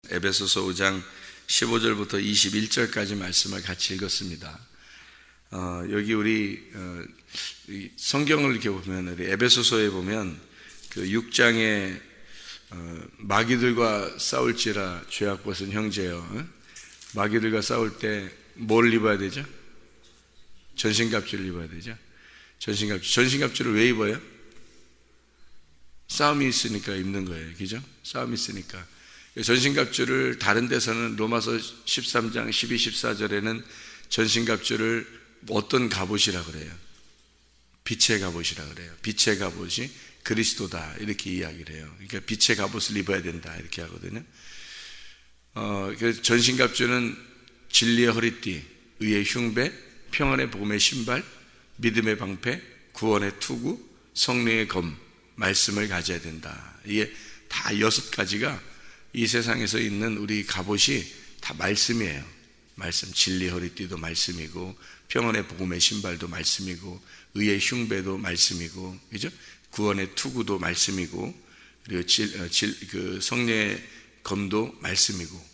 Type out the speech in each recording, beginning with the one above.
에베소서 5장 15절부터 21절까지 말씀을 같이 읽었습니다. 여기 우리 성경을 이렇게 보면, 우리 에베소서에 보면 그 6장에 마귀들과 싸울지라 죄악 벗은 형제여, 마귀들과 싸울 때 뭘 입어야 되죠? 전신갑주를 입어야 되죠. 전신갑주를 왜 입어요? 싸움이 있으니까 입는 거예요. 그죠? 싸움이 있으니까. 전신갑주를 다른 데서는 로마서 13장 12, 14절에는 전신갑주를 어떤 갑옷이라 그래요? 빛의 갑옷이라 그래요. 빛의 갑옷이 그리스도다, 이렇게 이야기를 해요. 그러니까 빛의 갑옷을 입어야 된다, 이렇게 하거든요. 전신갑주는 진리의 허리띠, 의의 흉배, 평안의 복음의 신발, 믿음의 방패, 구원의 투구, 성령의 검, 말씀을 가져야 된다. 이게 다 6가지가 이 세상에서 있는 우리 갑옷이 다 말씀이에요. 말씀, 진리 허리띠도 말씀이고, 평안의 복음의 신발도 말씀이고, 의의 흉배도 말씀이고, 그죠? 구원의 투구도 말씀이고, 그리고 그 성령의 검도 말씀이고,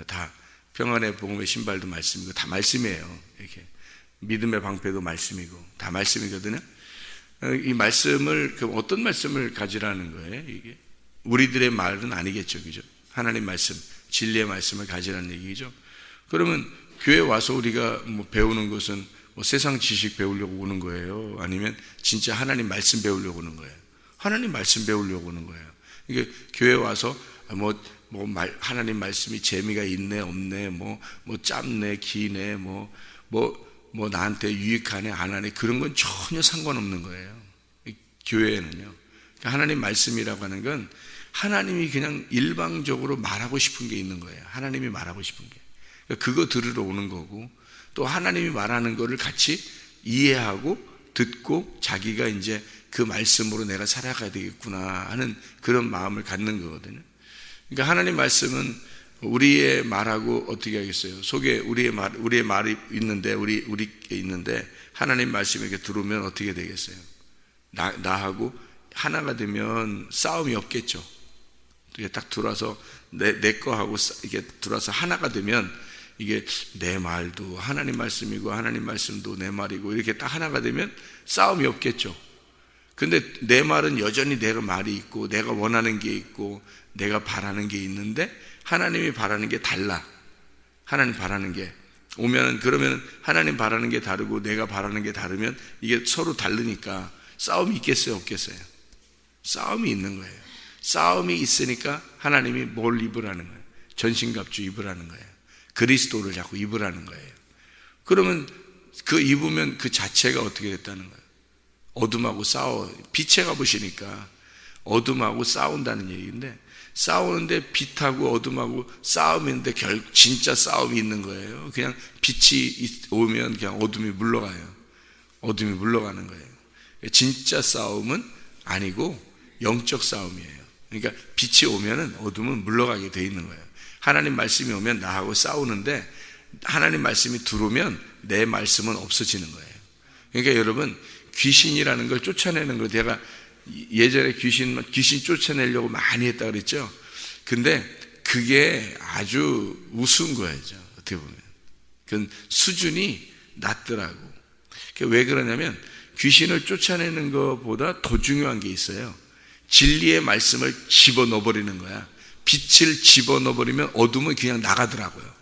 다 평안의 복음의 신발도 말씀이고, 다 말씀이에요. 이렇게 믿음의 방패도 말씀이고, 다 말씀이거든요. 이 말씀을, 어떤 말씀을 가지라는 거예요? 이게 우리들의 말은 아니겠죠, 그죠? 하나님 말씀, 진리의 말씀을 가지라는 얘기죠. 그러면 교회 와서 우리가 배우는 것은 세상 지식 배우려고 오는 거예요? 아니면 진짜 하나님 말씀 배우려고 오는 거예요? 하나님 말씀 배우려고 오는 거예요. 이게 교회 와서 하나님 말씀이 재미가 있네, 없네, 짧네, 기네, 나한테 유익하네, 안 하네, 그런 건 전혀 상관없는 거예요. 교회에는요. 그러니까 하나님 말씀이라고 하는 건 하나님이 그냥 일방적으로 말하고 싶은 게 있는 거예요. 하나님이 말하고 싶은 게. 그거 들으러 오는 거고, 또 하나님이 말하는 거를 같이 이해하고 듣고 자기가 이제 그 말씀으로 내가 살아가야 되겠구나 하는 그런 마음을 갖는 거거든요. 그러니까 하나님 말씀은 우리의 말하고 어떻게 하겠어요? 속에 우리의 말이 있는데, 우리께 있는데, 하나님 말씀이 이렇게 들어오면 어떻게 되겠어요? 나하고 하나가 되면 싸움이 없겠죠. 이게 딱 들어와서 내 거하고 이게 들어와서 하나가 되면, 이게 내 말도 하나님 말씀이고 하나님 말씀도 내 말이고 이렇게 딱 하나가 되면 싸움이 없겠죠. 근데 내 말은 여전히 내가 말이 있고, 내가 원하는 게 있고, 내가 바라는 게 있는데, 하나님이 바라는 게 달라. 하나님 바라는 게 오면, 그러면 하나님 바라는 게 다르고 내가 바라는 게 다르면 이게 서로 다르니까 싸움이 있겠어요, 없겠어요? 싸움이 있는 거예요. 싸움이 있으니까 하나님이 뭘 입으라는 거예요? 전신갑주 입으라는 거예요. 그리스도를 자꾸 입으라는 거예요. 그러면 그 입으면 그 자체가 어떻게 됐다는 거예요? 어둠하고 싸워. 빛의 갑옷이니까 어둠하고 싸운다는 얘기인데, 싸우는데 빛하고 어둠하고 싸움인데 진짜 싸움이 있는 거예요. 그냥 빛이 오면 그냥 어둠이 물러가요. 어둠이 물러가는 거예요. 진짜 싸움은 아니고 영적 싸움이에요. 그러니까 빛이 오면은 어둠은 물러가게 돼 있는 거예요. 하나님 말씀이 오면 나하고 싸우는데, 하나님 말씀이 들어오면 내 말씀은 없어지는 거예요. 그러니까 여러분, 귀신이라는 걸 쫓아내는 거, 제가 예전에 귀신 쫓아내려고 많이 했다 그랬죠. 근데 그게 아주 우스운 거예요, 어떻게 보면. 그건 수준이 낮더라고. 왜 그러냐면, 귀신을 쫓아내는 것보다 더 중요한 게 있어요. 진리의 말씀을 집어넣어버리는 거야. 빛을 집어넣어버리면 어둠은 그냥 나가더라고요.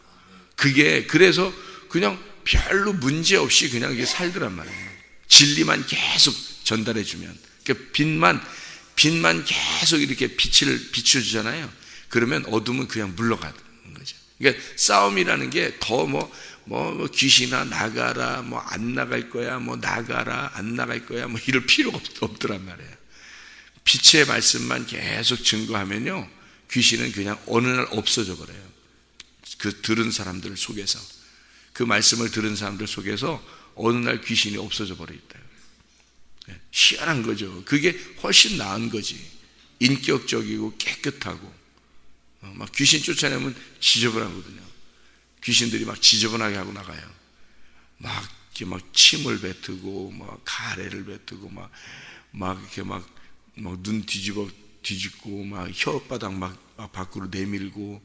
그게 그래서 그냥 별로 문제 없이 그냥 이게 살더란 말이에요. 진리만 계속 전달해주면, 그러니까 빛만 계속 이렇게 빛을 비춰주잖아요. 그러면 어둠은 그냥 물러가는 거죠. 그러니까 싸움이라는 게 더 귀신아 나가라, 안 나갈 거야, 나가라, 안 나갈 거야, 이럴 필요가 없더란 말이에요. 빛의 말씀만 계속 증거하면요, 귀신은 그냥 어느 날 없어져 버려요. 그 들은 사람들 속에서, 그 말씀을 들은 사람들 속에서 어느 날 귀신이 없어져 버려 있다. 희한한 거죠. 그게 훨씬 나은 거지. 인격적이고 깨끗하고. 막 귀신 쫓아내면 지저분하거든요. 귀신들이 막 지저분하게 하고 나가요. 이렇게 침을 뱉고, 가래를 뱉고, 이렇게 눈 뒤집고, 혓바닥 막 밖으로 내밀고,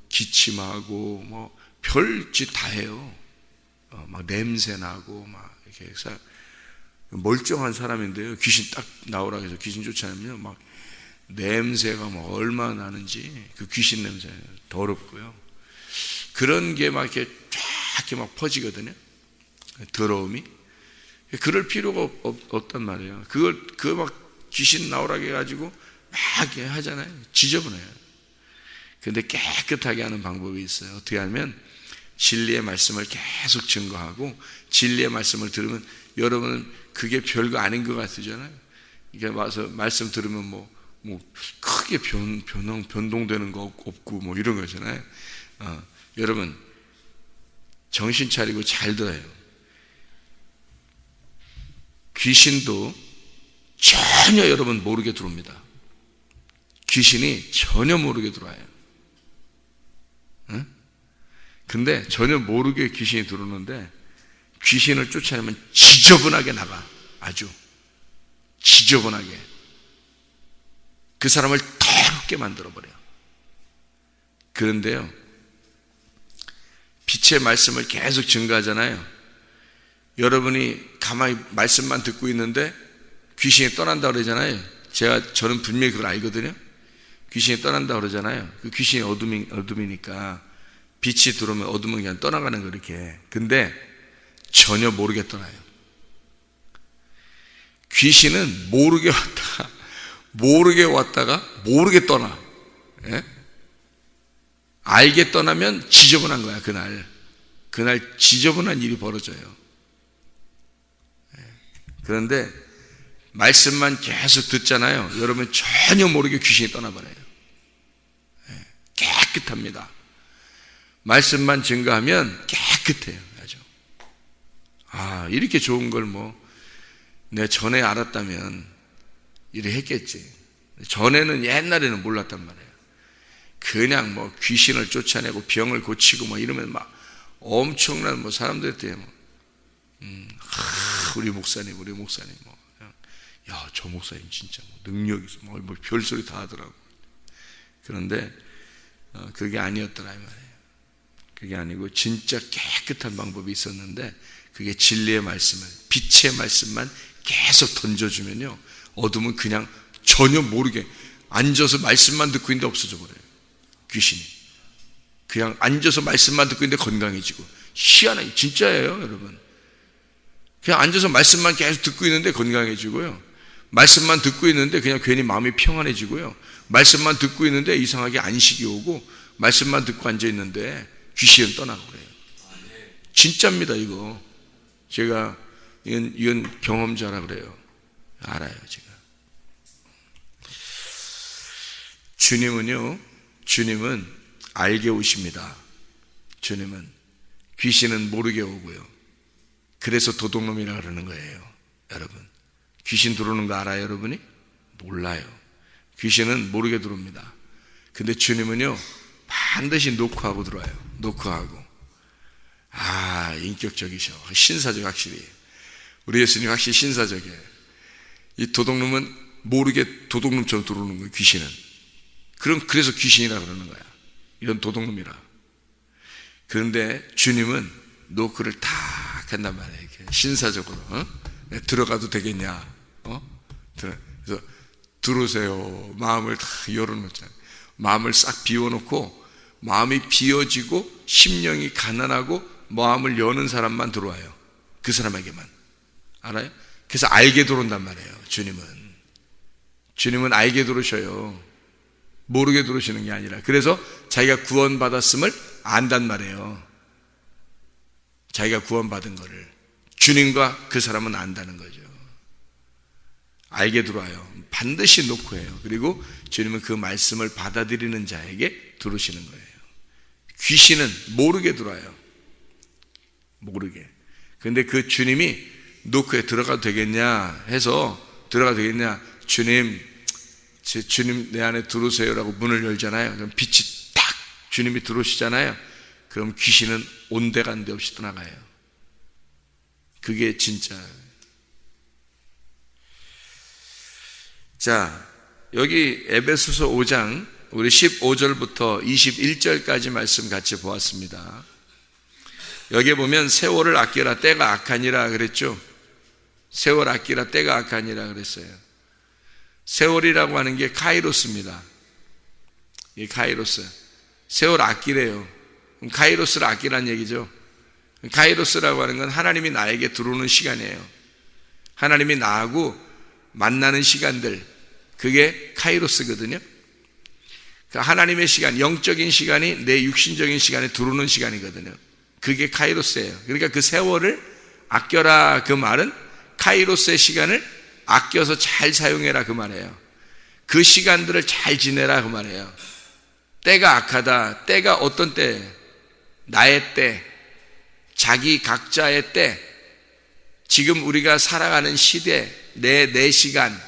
기침하고 별짓 다 해요. 막 냄새 나고 막 이렇게 해서 멀쩡한 사람인데요, 귀신 딱 나오라 해서 귀신 쫓아내면 막 냄새가 막 얼마나 나는지, 그 귀신 냄새 더럽고요. 그런 게 막 이렇게 쫙 이렇게 막 퍼지거든요. 더러움이. 그럴 필요가 없단 말이에요. 그걸 막 귀신 나오라 해가지고 막 이렇게 하잖아요. 지저분해요. 근데 깨끗하게 하는 방법이 있어요. 어떻게 하면 진리의 말씀을 계속 증거하고, 진리의 말씀을 들으면 여러분은 그게 별거 아닌 것 같으잖아요. 이게 와서 말씀 들으면 뭐 크게 변동되는 거 없고 뭐 이런 거잖아요. 여러분 정신 차리고 잘 들어요. 귀신도 전혀 여러분 모르게 들어옵니다. 귀신이 전혀 모르게 들어와요. 근데 전혀 모르게 귀신이 들어오는데, 귀신을 쫓아내면 지저분하게 나가. 아주 지저분하게 그 사람을 더럽게 만들어버려요. 그런데요, 빛의 말씀을 계속 증거하잖아요. 여러분이 가만히 말씀만 듣고 있는데 귀신이 떠난다 그러잖아요. 저는 분명히 그걸 알거든요. 귀신이 떠난다 그러잖아요. 그 귀신이 어둠이니까 빛이 들어오면 어둠은 그냥 떠나가는 거 이렇게. 근데 전혀 모르게 떠나요. 귀신은 모르게 왔다가 모르게 떠나. 예? 알게 떠나면 지저분한 거야. 그날 지저분한 일이 벌어져요. 그런데 말씀만 계속 듣잖아요. 여러분 전혀 모르게 귀신이 떠나버려요. 깨끗합니다. 말씀만 증거하면 깨끗해요. 아주. 이렇게 좋은 걸 내 전에 알았다면 이래 했겠지. 전에는, 옛날에는 몰랐단 말이에요. 그냥 귀신을 쫓아내고 병을 고치고 이러면 엄청난 사람들한테 우리 목사님 야, 저 목사님 진짜 능력이 있어. 별소리 다 하더라고. 그런데 그게 아니었더라 이 말이에요. 그게 아니고 진짜 깨끗한 방법이 있었는데, 그게 진리의 말씀을, 빛의 말씀만 계속 던져주면요, 어둠은 그냥 전혀 모르게 앉아서 말씀만 듣고 있는데 없어져 버려요. 귀신이 그냥 앉아서 말씀만 듣고 있는데 건강해지고. 희한하게 진짜예요 여러분. 그냥 앉아서 말씀만 계속 듣고 있는데 건강해지고요, 말씀만 듣고 있는데 그냥 괜히 마음이 평안해지고요, 말씀만 듣고 있는데 이상하게 안식이 오고, 말씀만 듣고 앉아있는데 귀신은 떠나고 그래요. 진짜입니다. 이거 제가 이건 경험자라 그래요. 알아요 제가. 주님은 알게 오십니다. 주님은 귀신은 모르게 오고요. 그래서 도둑놈이라 그러는 거예요. 여러분 귀신 들어오는 거 알아요 여러분이? 몰라요. 귀신은 모르게 들어옵니다. 근데 주님은요 반드시 노크하고 들어와요. 노크하고. 인격적이셔. 신사적. 확실히 우리 예수님 확실히 신사적이에요. 이 도둑놈은 모르게 도둑놈처럼 들어오는 거예요. 귀신은. 그래서 귀신이라 그러는 거야. 이런 도둑놈이라. 그런데 주님은 노크를 탁 한단 말이에요. 이렇게 신사적으로. 들어가도 되겠냐? 그래서 들어오세요. 마음을 다 열어놓잖아요. 마음을 싹 비워놓고, 마음이 비워지고 심령이 가난하고 마음을 여는 사람만 들어와요. 그 사람에게만. 알아요? 그래서 알게 들어온단 말이에요. 주님은 알게 들어오셔요. 모르게 들어오시는 게 아니라. 그래서 자기가 구원받았음을 안단 말이에요. 자기가 구원받은 거를 주님과 그 사람은 안다는 거죠. 알게 들어와요. 반드시 노크해요. 그리고 주님은 그 말씀을 받아들이는 자에게 들어오시는 거예요. 귀신은 모르게 들어와요. 모르게. 근데 그 주님이 노크에 들어가도 되겠냐 해서, 들어가도 되겠냐, 주님 내 안에 들어오세요라고 문을 열잖아요. 그럼 빛이 딱 주님이 들어오시잖아요. 그럼 귀신은 온데간데 없이 떠나가요. 그게 진짜. 자, 여기 에베소서 5장 우리 15절부터 21절까지 말씀 같이 보았습니다. 여기에 보면 세월을 아끼라 때가 악하니라 그랬죠. 세월 아끼라 때가 악하니라 그랬어요. 세월이라고 하는 게 카이로스입니다. 이 카이로스. 세월 아끼래요. 그럼 카이로스를 아끼라는 얘기죠. 카이로스라고 하는 건 하나님이 나에게 들어오는 시간이에요. 하나님이 나하고 만나는 시간들, 그게 카이로스거든요. 하나님의 시간, 영적인 시간이 내 육신적인 시간에 들어오는 시간이거든요. 그게 카이로스예요. 그러니까 그 세월을 아껴라 그 말은 카이로스의 시간을 아껴서 잘 사용해라 그 말이에요. 그 시간들을 잘 지내라 그 말이에요. 때가 악하다. 때가 어떤 때? 나의 때, 자기 각자의 때, 지금 우리가 살아가는 시대, 내 시간,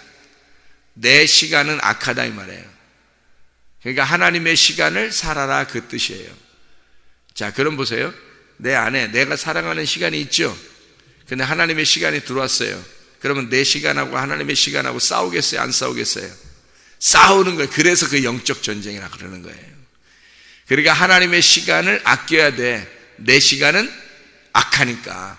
내 시간은 악하다 이 말이에요. 그러니까 하나님의 시간을 살아라 그 뜻이에요. 자, 그럼 보세요. 내 안에 내가 살아가는 시간이 있죠. 근데 하나님의 시간이 들어왔어요. 그러면 내 시간하고 하나님의 시간하고 싸우겠어요? 안 싸우겠어요? 싸우는 거예요. 그래서 그 영적 전쟁이라 그러는 거예요. 그러니까 하나님의 시간을 아껴야 돼. 내 시간은 악하니까.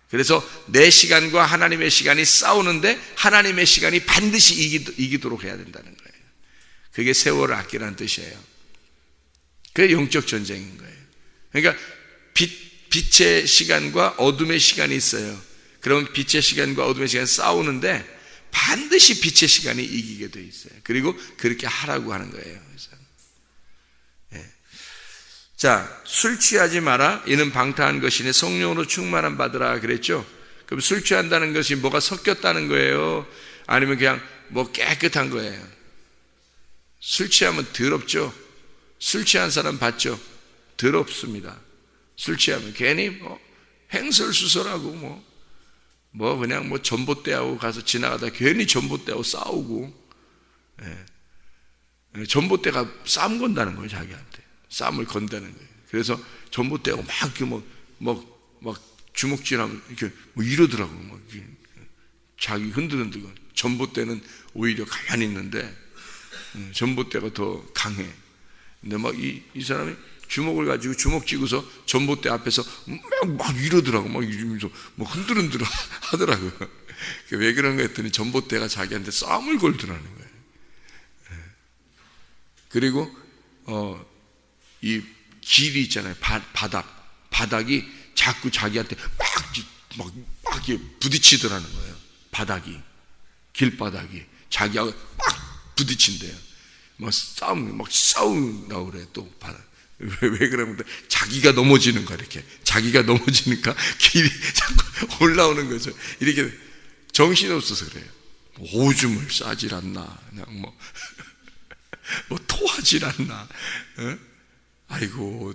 그래서 내 시간과 하나님의 시간이 싸우는데 하나님의 시간이 반드시 이기도록 해야 된다는 거예요. 그게 세월을 아끼라는 뜻이에요. 그게 영적 전쟁인 거예요. 그러니까 빛의 시간과 어둠의 시간이 있어요. 그러면 빛의 시간과 어둠의 시간이 싸우는데 반드시 빛의 시간이 이기게 돼 있어요. 그리고 그렇게 하라고 하는 거예요. 그래서. 네. 자, 술 취하지 마라. 이는 방탕한 것이니 성령으로 충만함 받으라 그랬죠. 그럼 술 취한다는 것이 뭐가 섞였다는 거예요? 아니면 그냥 뭐 깨끗한 거예요? 술 취하면 더럽죠. 술 취한 사람 봤죠? 더럽습니다. 술 취하면 괜히 뭐 행설수설하고 뭐 그냥 뭐 전봇대하고 가서 지나가다 괜히 전봇대하고 싸우고, 예. 전봇대가 싸움 건다는 거예요. 자기한테 싸움을 건다는 거예요. 그래서 전봇대하고 막 이렇게 막 주먹질하면 이렇게 뭐 이러더라고. 막 자기 흔들흔들고. 전봇대는 오히려 가만히 있는데 전봇대가 더 강해. 근데 막 이 사람이 주먹을 가지고 주먹 쥐고서 전봇대 앞에서 막 이러더라고. 막 이러면서 뭐 흔들흔들 하더라고요. 왜 그런가 했더니 전봇대가 자기한테 싸움을 걸더라는 거예요. 그리고 이 길이 있잖아요. 바닥이 자꾸 자기한테 막 이렇게 부딪히더라는 거예요. 바닥이, 길바닥이 자기하고 막 부딪힌대요. 막 싸운다고 그래. 또 바닥. 왜 그러면 자기가 넘어지는 거야. 이렇게 자기가 넘어지니까 길이 자꾸 올라오는 거죠. 이렇게 정신없어서 그래요. 오줌을 싸질 않나, 그냥 뭐 토하질 않나. 아이고,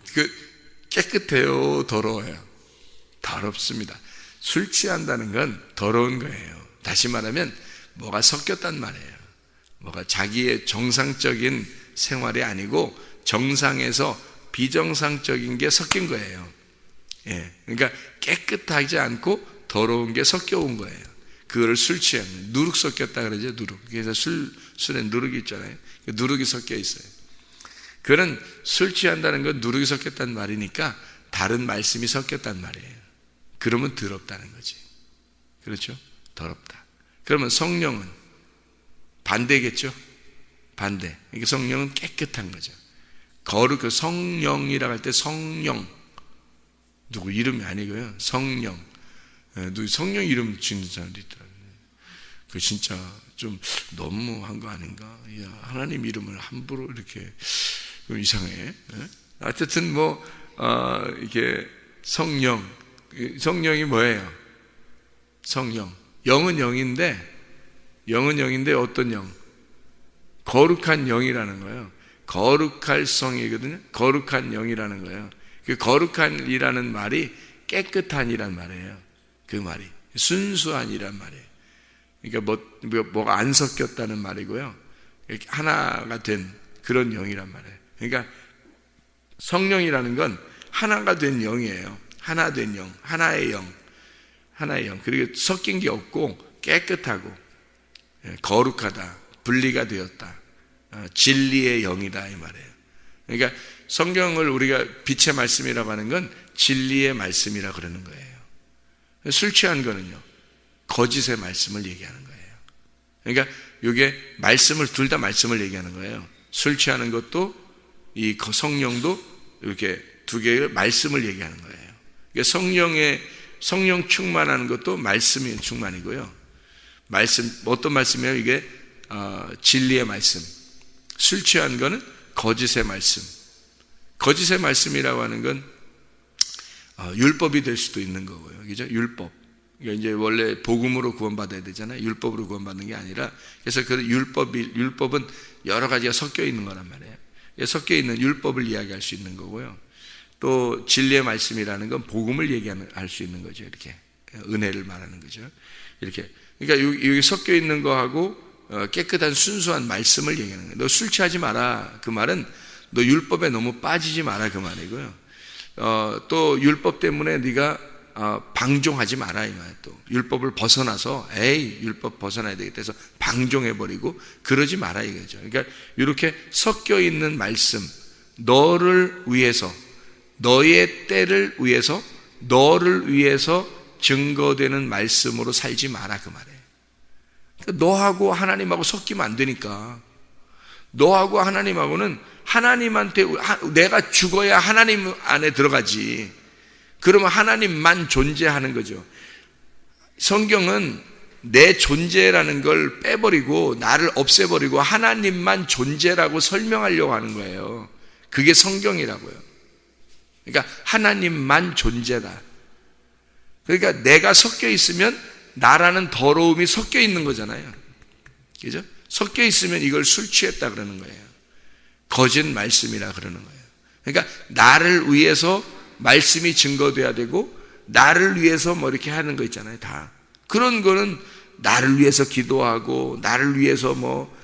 깨끗해요, 더러워요? 더럽습니다. 술 취한다는 건 더러운 거예요. 다시 말하면 뭐가 섞였단 말이에요. 뭐가 자기의 정상적인 생활이 아니고 정상에서 비정상적인 게 섞인 거예요. 예, 그러니까 깨끗하지 않고 더러운 게 섞여온 거예요. 그거를 술 취하면 누룩 섞였다 그러죠. 누룩. 그래서 술에 누룩이 있잖아요. 누룩이 섞여 있어요. 그런 술 취한다는 건 누룩이 섞였단 말이니까 다른 말씀이 섞였단 말이에요. 그러면 더럽다는 거지. 그렇죠? 더럽다. 그러면 성령은 반대겠죠? 반대. 그러니까 성령은 깨끗한 거죠. 그 성령이라고 할 때 성령, 누구 이름이 아니고요. 성령. 누구 성령 이름 짓는 사람도 있더라고요. 그 진짜 좀 너무한 거 아닌가? 야, 하나님 이름을 함부로 이렇게 이상해. 어쨌든 이게 성령이 뭐예요? 성령. 영은 영인데 어떤 영? 거룩한 영이라는 거예요. 거룩할 성이거든요. 거룩한 영이라는 거예요. 그 거룩한이라는 말이 깨끗한이란 말이에요. 그 말이 순수한이란 말이에요. 그러니까 뭐가 안 섞였다는 말이고요. 하나가 된 그런 영이란 말이에요. 그러니까 성령이라는 건 하나가 된 영이에요. 하나 된 영, 하나의 영. 그리고 섞인 게 없고 깨끗하고 거룩하다, 분리가 되었다. 진리의 영이다 이 말이에요. 그러니까 성경을 우리가 빛의 말씀이라고 하는 건 진리의 말씀이라 그러는 거예요. 술 취한 거는요, 거짓의 말씀을 얘기하는 거예요. 그러니까 이게 말씀을, 둘 다 말씀을 얘기하는 거예요. 술 취하는 것도 이 성령도 이렇게 두 개의 말씀을 얘기하는 거예요. 그러니까 성령 충만하는 것도 말씀이 충만이고요. 말씀, 어떤 말씀이에요? 이게 진리의 말씀. 술 취한 거는 거짓의 말씀. 거짓의 말씀이라고 하는 건 율법이 될 수도 있는 거고요. 그죠? 율법. 그러니까 이제 원래 복음으로 구원받아야 되잖아요. 율법으로 구원받는 게 아니라. 그래서 그 율법은 여러 가지가 섞여 있는 거란 말이에요. 섞여 있는 율법을 이야기할 수 있는 거고요. 또 진리의 말씀이라는 건 복음을 얘기할 수 있는 거죠. 이렇게 은혜를 말하는 거죠. 이렇게. 그러니까 여기 섞여 있는 거하고 깨끗한 순수한 말씀을 얘기하는 거예요. 너 술 취하지 마라. 그 말은 너 율법에 너무 빠지지 마라 그 말이고요. 또 율법 때문에 네가 방종하지 마라 이 말이에요. 또 율법을 벗어나서 율법 벗어나야 되겠다 해서 방종해버리고 그러지 마라 이거죠. 그러니까 이렇게 섞여 있는 말씀, 너를 위해서, 너의 때를 위해서, 너를 위해서 증거되는 말씀으로 살지 마라 그 말이에요. 그러니까 너하고 하나님하고 섞이면 안 되니까. 너하고 하나님하고는 하나님한테, 내가 죽어야 하나님 안에 들어가지. 그러면 하나님만 존재하는 거죠. 성경은 내 존재라는 걸 빼버리고 나를 없애버리고 하나님만 존재라고 설명하려고 하는 거예요. 그게 성경이라고요. 그러니까 하나님만 존재다. 그러니까 내가 섞여 있으면 나라는 더러움이 섞여 있는 거잖아요. 그죠? 섞여 있으면 이걸 술 취했다 그러는 거예요. 거짓 말씀이라 그러는 거예요. 그러니까 나를 위해서 말씀이 증거돼야 되고 나를 위해서 뭐 이렇게 하는 거 있잖아요. 다 그런 거는 나를 위해서 기도하고 나를 위해서 뭐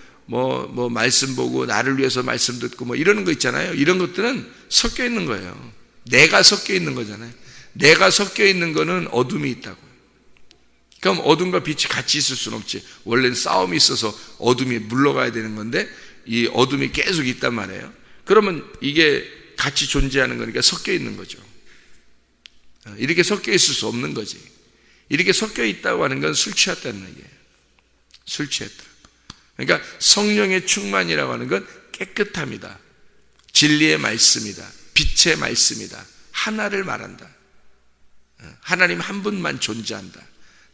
말씀 보고 나를 위해서 말씀 듣고 뭐 이러는 거 있잖아요. 이런 것들은 섞여 있는 거예요. 내가 섞여 있는 거잖아요. 내가 섞여 있는 거는 어둠이 있다고요. 그럼 어둠과 빛이 같이 있을 수는 없지. 원래는 싸움이 있어서 어둠이 물러가야 되는 건데 이 어둠이 계속 있단 말이에요. 그러면 이게 같이 존재하는 거니까 섞여 있는 거죠. 이렇게 섞여 있을 수 없는 거지. 이렇게 섞여 있다고 하는 건 술 취했다는 얘기예요. 술 취했다. 그러니까 성령의 충만이라고 하는 건 깨끗함이다. 진리의 말씀이다. 빛의 말씀이다. 하나를 말한다. 하나님 한 분만 존재한다.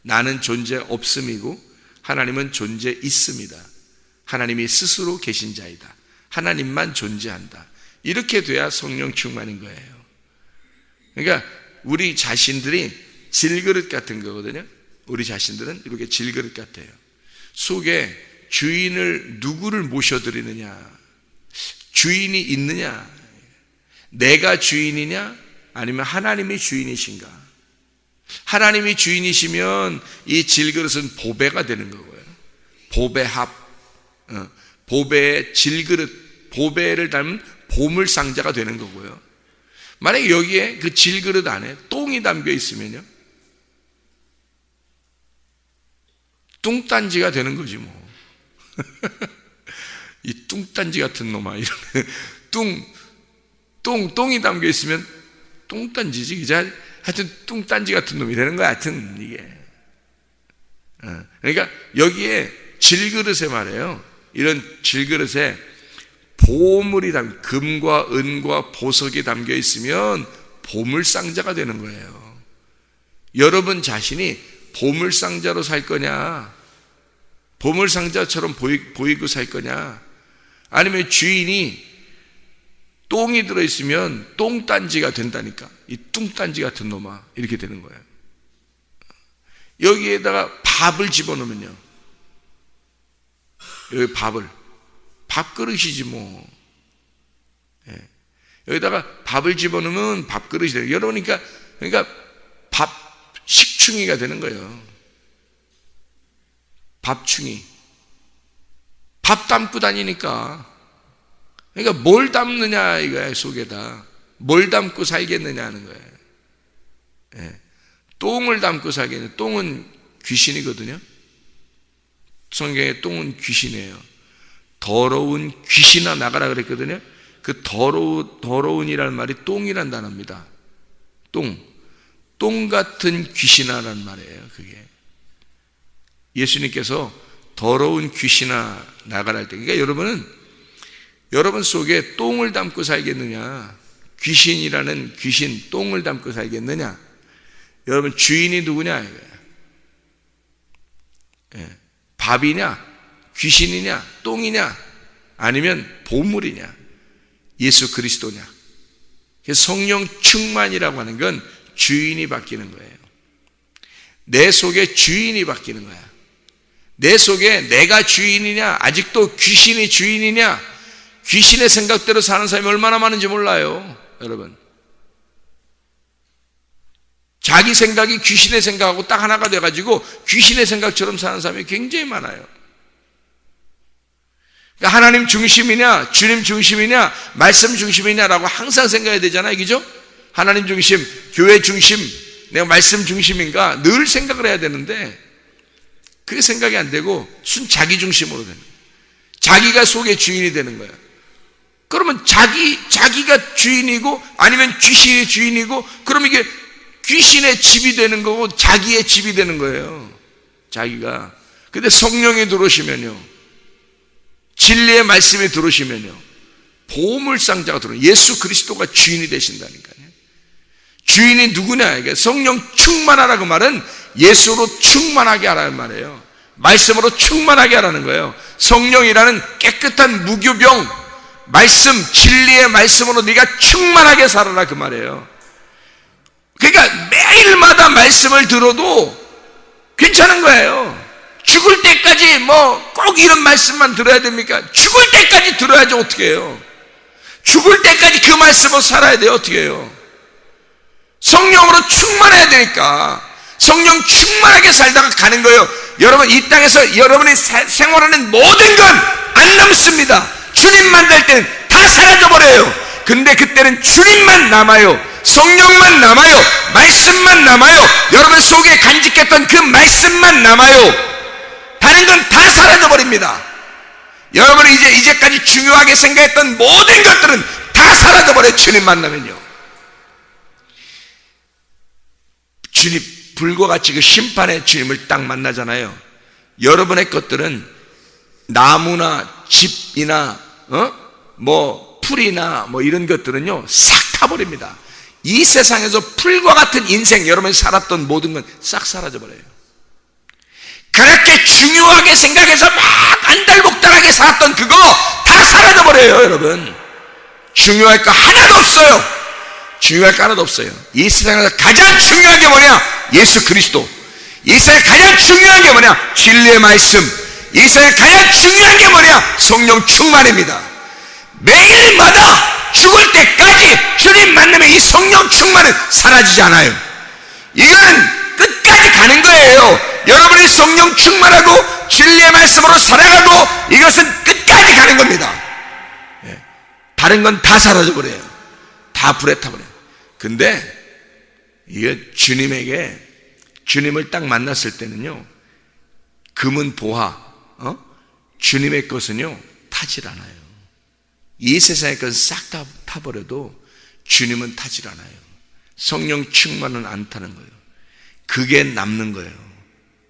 나는 존재 없음이고 하나님은 존재 있음이다. 하나님이 스스로 계신 자이다. 하나님만 존재한다. 이렇게 돼야 성령 충만인 거예요. 그러니까 우리 자신들이 질그릇 같은 거거든요. 우리 자신들은 이렇게 질그릇 같아요. 속에 주인을 누구를 모셔드리느냐, 주인이 있느냐, 내가 주인이냐 아니면 하나님이 주인이신가. 하나님이 주인이시면 이 질그릇은 보배가 되는 거고요. 보배합, 보배의 질그릇, 보배를 닮은 보물상자가 되는 거고요. 만약에 여기에 그 질그릇 안에 똥이 담겨 있으면요, 뚱딴지가 되는 거지 뭐. 이 뚱딴지 같은 놈아, 이런 똥이 담겨 있으면 뚱딴지지, 그죠? 하여튼 뚱딴지 같은 놈이 되는 거야. 하여튼 이게. 그러니까 여기에 질그릇에 말이에요. 이런 질그릇에 보물이 금과 은과 보석이 담겨 있으면 보물상자가 되는 거예요. 여러분 자신이 보물상자로 살 거냐, 보물상자처럼 보이고 살 거냐, 아니면 주인이 똥이 들어있으면 똥딴지가 된다니까. 이 뚱딴지 같은 놈아, 이렇게 되는 거예요. 여기에다가 밥을 집어넣으면요, 여기 밥그릇이지 뭐. 여기다가 밥을 집어넣으면 밥그릇이 돼요. 여러분, 그러니까 밥 식충이가 되는 거예요. 밥충이. 밥 담고 다니니까. 그러니까 뭘 담느냐 이거야. 속에다 뭘 담고 살겠느냐 하는 거예요. 똥을 담고 살겠느냐. 똥은 귀신이거든요. 성경에 똥은 귀신이에요. 더러운 귀신아 나가라 그랬거든요. 그 더러운이라는 말이 똥이란 단어입니다. 똥 같은 귀신아라는 말이에요. 그게 예수님께서 더러운 귀신아 나가라 할 때, 그러니까 여러분 속에 똥을 담고 살겠느냐, 귀신이라는 똥을 담고 살겠느냐, 여러분 주인이 누구냐 이거예요. 밥이냐, 귀신이냐, 똥이냐, 아니면 보물이냐, 예수 그리스도냐. 성령 충만이라고 하는 건 주인이 바뀌는 거예요. 내 속에 주인이 바뀌는 거야. 내 속에 내가 주인이냐, 아직도 귀신이 주인이냐, 귀신의 생각대로 사는 사람이 얼마나 많은지 몰라요, 여러분. 자기 생각이 귀신의 생각하고 딱 하나가 돼가지고 귀신의 생각처럼 사는 사람이 굉장히 많아요. 그러니까 하나님 중심이냐, 주님 중심이냐, 말씀 중심이냐라고 항상 생각해야 되잖아요, 그죠? 하나님 중심, 교회 중심, 내가 말씀 중심인가 늘 생각을 해야 되는데 그게 생각이 안 되고 자기 중심으로 되는 거예요. 자기가 속의 주인이 되는 거예요. 그러면 자기가 주인이고 아니면 귀신이 주인이고, 그러면 이게 귀신의 집이 되는 거고 자기의 집이 되는 거예요. 자기가. 근데 성령이 들어오시면요, 진리의 말씀이 들어오시면요, 보물상자가 들어오면 예수 그리스도가 주인이 되신다니까요. 주인이 누구냐? 이게 성령 충만하라고 말은 예수로 충만하게 하라는 말이에요. 말씀으로 충만하게 하라는 거예요. 성령이라는 깨끗한 무교병, 말씀, 진리의 말씀으로 네가 충만하게 살아라 그 말이에요. 그러니까 매일마다 말씀을 들어도 괜찮은 거예요. 죽을 때까지 꼭 이런 말씀만 들어야 됩니까? 죽을 때까지 들어야지 어떻게 해요? 죽을 때까지 그 말씀으로 살아야 돼요. 어떻게 해요? 성령으로 충만해야 되니까 성령 충만하게 살다가 가는 거예요. 여러분, 이 땅에서 여러분이 생활하는 모든 건 안 남습니다. 주님만 될 때는 다 사라져버려요. 근데 그때는 주님만 남아요. 성령만 남아요. 말씀만 남아요. 여러분 속에 간직했던 그 말씀만 남아요. 다른 건 다 사라져버립니다. 여러분이 이제까지 중요하게 생각했던 모든 것들은 다 사라져버려요. 주님 만나면요. 주님, 불과 같이 그 심판의 주님을 딱 만나잖아요. 여러분의 것들은 나무나 집이나 풀이나 이런 것들은요 싹 타버립니다. 이 세상에서 풀과 같은 인생, 여러분이 살았던 모든 건 싹 사라져버려요. 그렇게 중요하게 생각해서 막 안달복달하게 살았던 그거 다 사라져버려요. 여러분, 중요할 거 하나도 없어요. 중요할 거 하나도 없어요. 이 세상에서 가장 중요한 게 뭐냐? 예수 그리스도. 이 세상에 가장 중요한 게 뭐냐? 진리의 말씀. 이 세상에 가장 중요한 게 뭐냐? 성령 충만입니다. 매일마다 죽을 때까지 주님 만나면 이 성령 충만은 사라지지 않아요. 이건 끝까지 가는 거예요. 여러분이 성령 충만하고 진리의 말씀으로 살아가고 이것은 끝까지 가는 겁니다. 다른 건 다 사라져버려요. 다 불에 타버려요. 근데 이게 주님을 딱 만났을 때는요, 금은 보화, 주님의 것은요 타질 않아요. 이 세상의 것은 싹 다 타버려도 주님은 타질 않아요. 성령 충만은 안 타는 거예요. 그게 남는 거예요.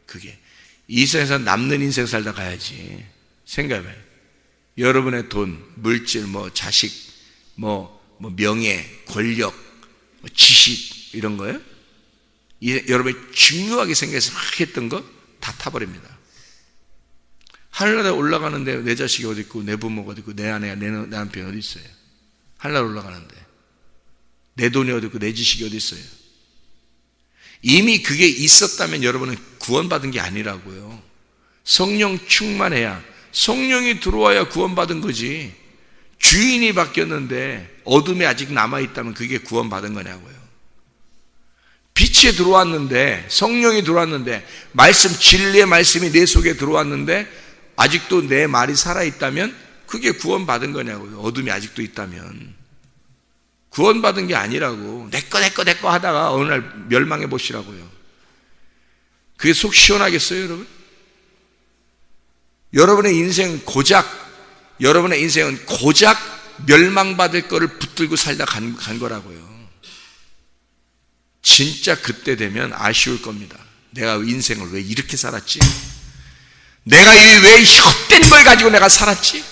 그게 이 세상에서 남는 인생 살다 가야지. 생각해봐요. 여러분의 돈, 물질, 자식, 명예, 권력, 지식 이런 거예요. 여러분이 중요하게 생각해서 막 했던 거 다 타버립니다. 하늘나라에 올라가는데 내 자식이 어디 있고 내 부모가 어디 있고 내 아내가 내 남편이 어디 있어요? 하늘나라에 올라가는데 내 돈이 어디 있고 내 지식이 어디 있어요? 이미 그게 있었다면 여러분은 구원받은 게 아니라고요. 성령 충만해야, 성령이 들어와야 구원받은 거지. 주인이 바뀌었는데 어둠에 아직 남아있다면 그게 구원받은 거냐고요. 빛이 들어왔는데, 성령이 들어왔는데, 진리의 말씀이 내 속에 들어왔는데 아직도 내 말이 살아있다면 그게 구원받은 거냐고요. 어둠이 아직도 있다면. 구원받은 게 아니라고. 내 거 하다가 어느 날 멸망해 보시라고요. 그게 속 시원하겠어요, 여러분? 여러분의 인생 고작 여러분의 인생은 고작 멸망받을 거를 붙들고 살다 간 거라고요. 진짜 그때 되면 아쉬울 겁니다. 내가 인생을 왜 이렇게 살았지? 내가 왜 헛된 걸 가지고 내가 살았지?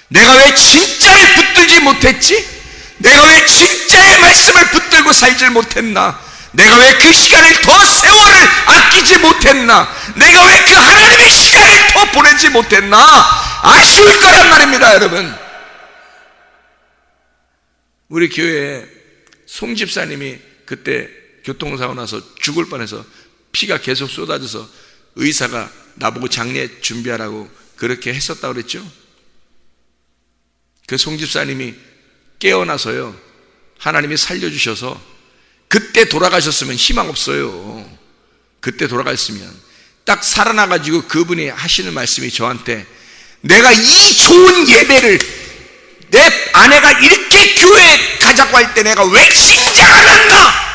내가 왜 진짜를 붙들지 못했지? 내가 왜 진짜의 말씀을 붙들고 살질 못했나? 내가 왜 그 시간을 더 세월을 아끼지 못했나? 내가 왜 그 하나님의 시간을 더 보내지 못했나? 아쉬울 거란 말입니다, 여러분. 우리 교회에 송 집사님이 그때 교통사고 나서 죽을 뻔해서 피가 계속 쏟아져서 의사가 나보고 장례 준비하라고 그렇게 했었다고 그랬죠. 그 송 집사님이 깨어나서요, 하나님이 살려주셔서 그때 돌아가셨으면 희망 없어요. 그때 돌아가셨으면 딱 살아나가지고 그분이 하시는 말씀이 저한테, 내가 이 좋은 예배를 내 아내가 이렇게 교회에 가자고 할 때 내가 왜 신장 안 했나?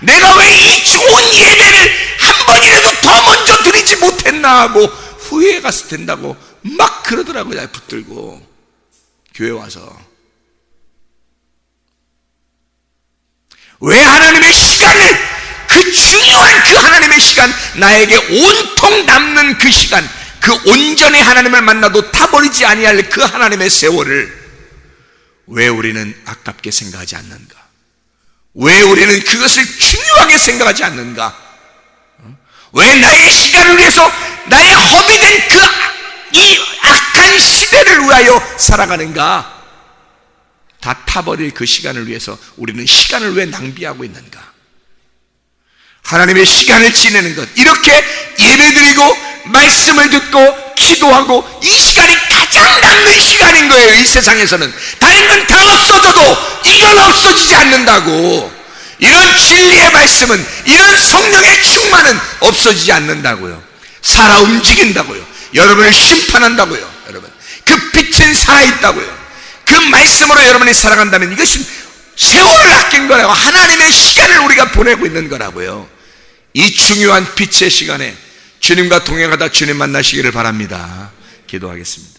내가 왜 이 좋은 예배를 한 번이라도 더 먼저 드리지 못했나 하고 후회가 된다고 막 그러더라고요. 붙들고 교회 와서. 왜 하나님의 시간을, 그 중요한 그 하나님의 시간, 나에게 온통 남는 그 시간, 그 온전히 하나님을 만나도 타버리지 아니할 그 하나님의 세월을 왜 우리는 아깝게 생각하지 않는가? 왜 우리는 그것을 중요하게 생각하지 않는가? 왜 나의 시간을 위해서 나의 허비된 이 악한 시대를 위하여 살아가는가? 다 타버릴 그 시간을 위해서 우리는 시간을 왜 낭비하고 있는가? 하나님의 시간을 지내는 것, 이렇게 예배드리고 말씀을 듣고 기도하고, 이 시간이 가장 남는 시간인 거예요. 이 세상에서는 다른 건 다 없어져도 이건 없어지지 않는다고. 이런 진리의 말씀은, 이런 성령의 충만은 없어지지 않는다고요. 살아 움직인다고요. 여러분을 심판한다고요. 여러분, 그 빛은 살아있다고요. 그 말씀으로 여러분이 살아간다면 이것은 세월을 아낀 거라고, 하나님의 시간을 우리가 보내고 있는 거라고요. 이 중요한 빛의 시간에 주님과 동행하다 주님 만나시기를 바랍니다. 기도하겠습니다.